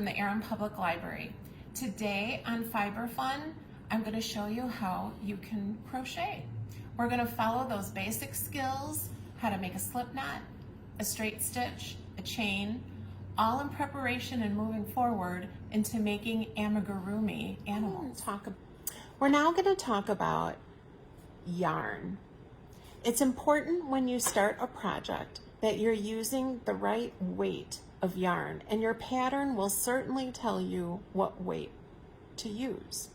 from the Aaron Public Library. Today on Fiber Fun, I'm going to show you how you can crochet. We're going to follow those basic skills, how to make a slip knot, a straight stitch, a chain, all in preparation and moving forward into making amigurumi animals. We're now going to talk about yarn. It's important when you start a project that you're using the right weight of yarn, and your pattern will certainly tell you what weight to use.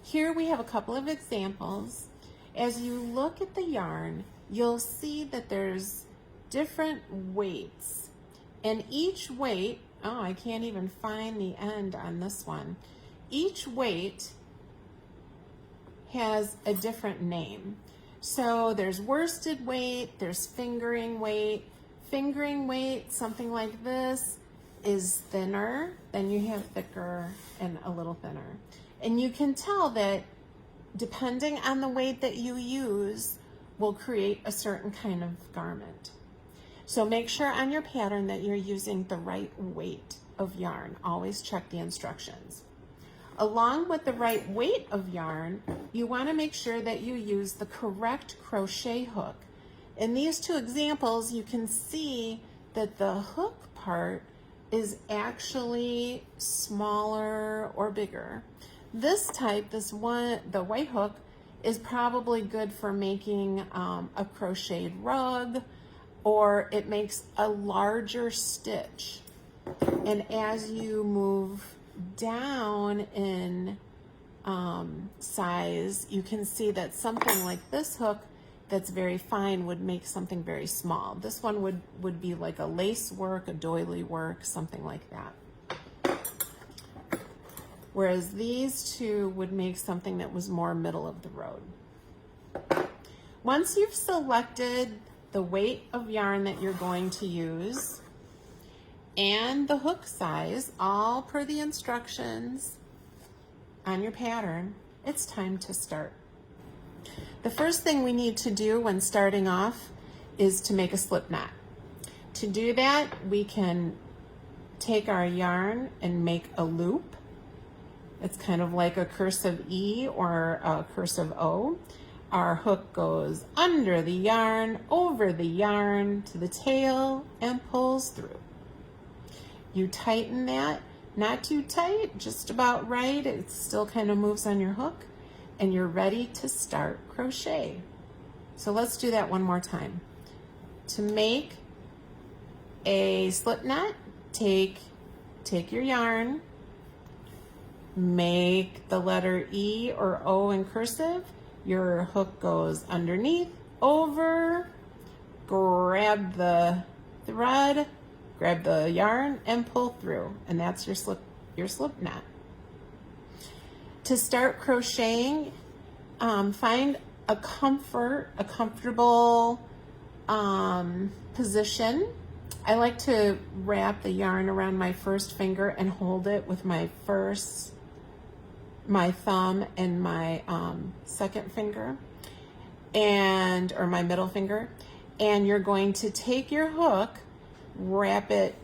Here we have a couple of examples. As you look at the yarn, you'll see that there's different weights, and each weight, oh, I can't even find the end on this one. Each weight has a different name. So there's worsted weight, there's fingering weight. Fingering weight, something like this, is thinner, then you have thicker and a little thinner. And you can tell that depending on the weight that you use will create a certain kind of garment. So make sure on your pattern that you're using the right weight of yarn. Always check the instructions. Along with the right weight of yarn, you want to make sure that you use the correct crochet hook. In these two examples, you can see that the hook part is actually smaller or bigger. This type, the white hook, is probably good for making a crocheted rug, or it makes a larger stitch. And as you move down in size, you can see that something like this hook that's very fine would make something very small. This one would be like a lace work, a doily work, something like that. Whereas these two would make something that was more middle of the road. Once you've selected the weight of yarn that you're going to use and the hook size, all per the instructions on your pattern, it's time to start. The first thing we need to do when starting off is to make a slip knot. To do that, we can take our yarn and make a loop. It's kind of like a cursive E or a cursive O. Our hook goes under the yarn, over the yarn to the tail, and pulls through. You tighten that, not too tight, just about right. It still kind of moves on your hook, and you're ready to start crochet. So let's do that one more time. To make a slip knot, take your yarn, make the letter E or O in cursive. Your hook goes underneath, over, grab the thread, grab the yarn, and pull through. And that's your slip knot. To start crocheting, find a comfortable position. I like to wrap the yarn around my first finger and hold it with my thumb and my second finger, or my middle finger. And you're going to take your hook, wrap it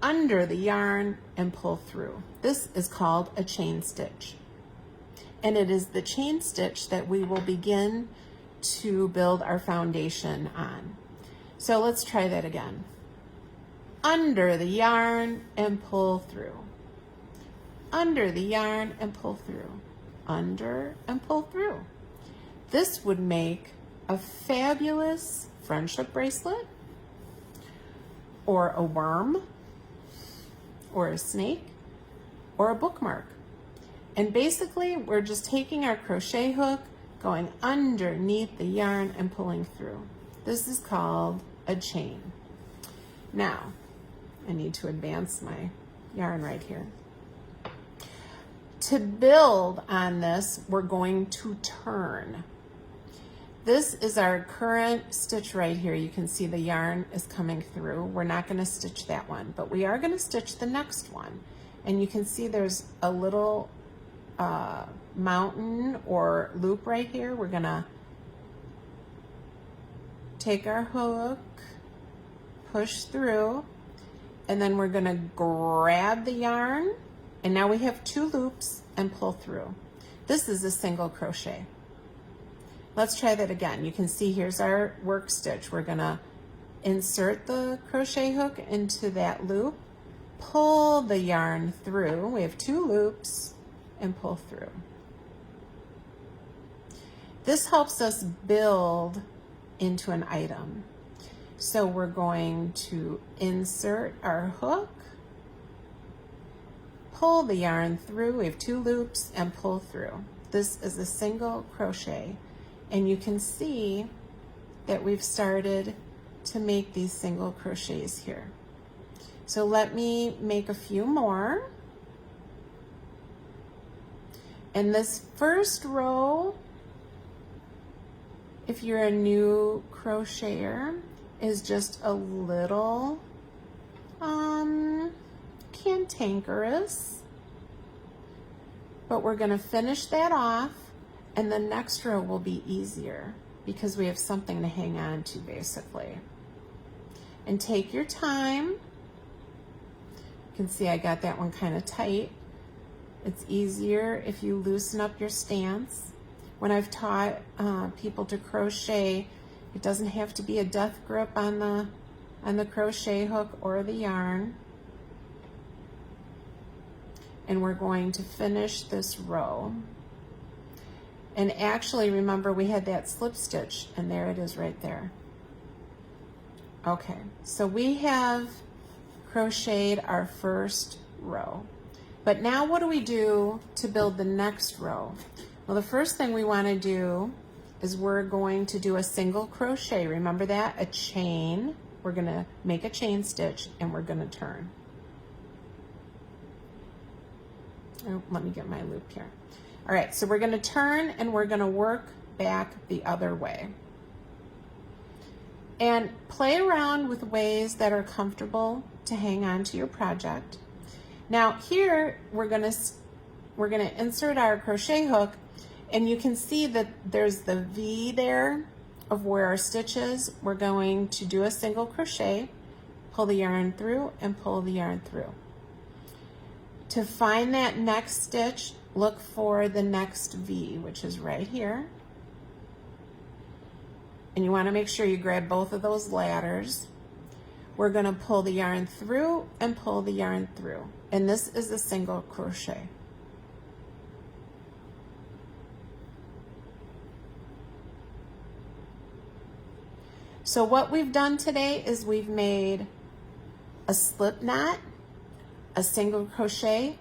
under the yarn, and pull through. This is called a chain stitch. And it is the chain stitch that we will begin to build our foundation on. So let's try that again. Under the yarn and pull through. Under the yarn and pull through. Under and pull through. This would make a fabulous friendship bracelet, or a worm, or a snake, or a bookmark. And basically, we're just taking our crochet hook, going underneath the yarn and pulling through. This is called a chain. Now, I need to advance my yarn right here. To build on this, we're going to turn. This is our current stitch right here. You can see the yarn is coming through. We're not going to stitch that one, but we are going to stitch the next one. And you can see there's a little mountain or loop right here. We're going to take our hook, push through, and then we're gonna grab the yarn, and now we have 2 loops and pull through. This is a single crochet. Let's try that again. You can see here's our work stitch. We're gonna insert the crochet hook into that loop, pull the yarn through. We have 2 loops and pull through. This helps us build into an item. So we're going to insert our hook, pull the yarn through. We have 2 loops and pull through. This is a single crochet, and you can see that we've started to make these single crochets here. So let me make a few more. And this first row, if you're a new crocheter, is just a little cantankerous, but we're going to finish that off, and the next row will be easier because we have something to hang on to basically. And take your time. You can see I got that one kind of tight. It's easier if you loosen up your stance. When I've taught people to crochet, it doesn't have to be a death grip on the crochet hook or the yarn. And we're going to finish this row. And actually, remember we had that slip stitch, and there it is right there. Okay, so we have crocheted our first row. But now what do we do to build the next row? Well, the first thing we want to do is we're going to do a single crochet. Remember that? A chain. We're going to make a chain stitch, and we're going to turn. Oh, let me get my loop here. All right, so we're going to turn, and we're going to work back the other way. And play around with ways that are comfortable to hang on to your project. Now here we're going to insert our crochet hook, and you can see that there's the V there of where our stitch is. We're going to do a single crochet, pull the yarn through, and pull the yarn through. To find that next stitch, look for the next V, which is right here. And you want to make sure you grab both of those ladders. We're going to pull the yarn through and pull the yarn through. And this is a single crochet. So what we've done today is we've made a slip knot, a single crochet,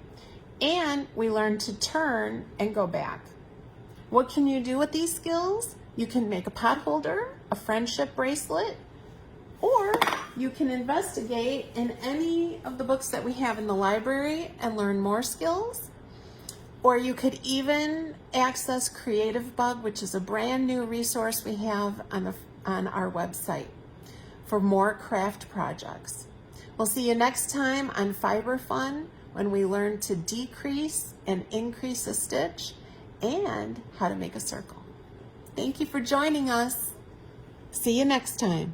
and we learned to turn and go back. What can you do with these skills? You can make a pot holder, a friendship bracelet, or you can investigate in any of the books that we have in the library and learn more skills. Or you could even access Creative Bug, which is a brand new resource we have on our website for more craft projects. We'll see you next time on Fiber Fun when we learn to decrease and increase a stitch and how to make a circle. Thank you for joining us. See you next time.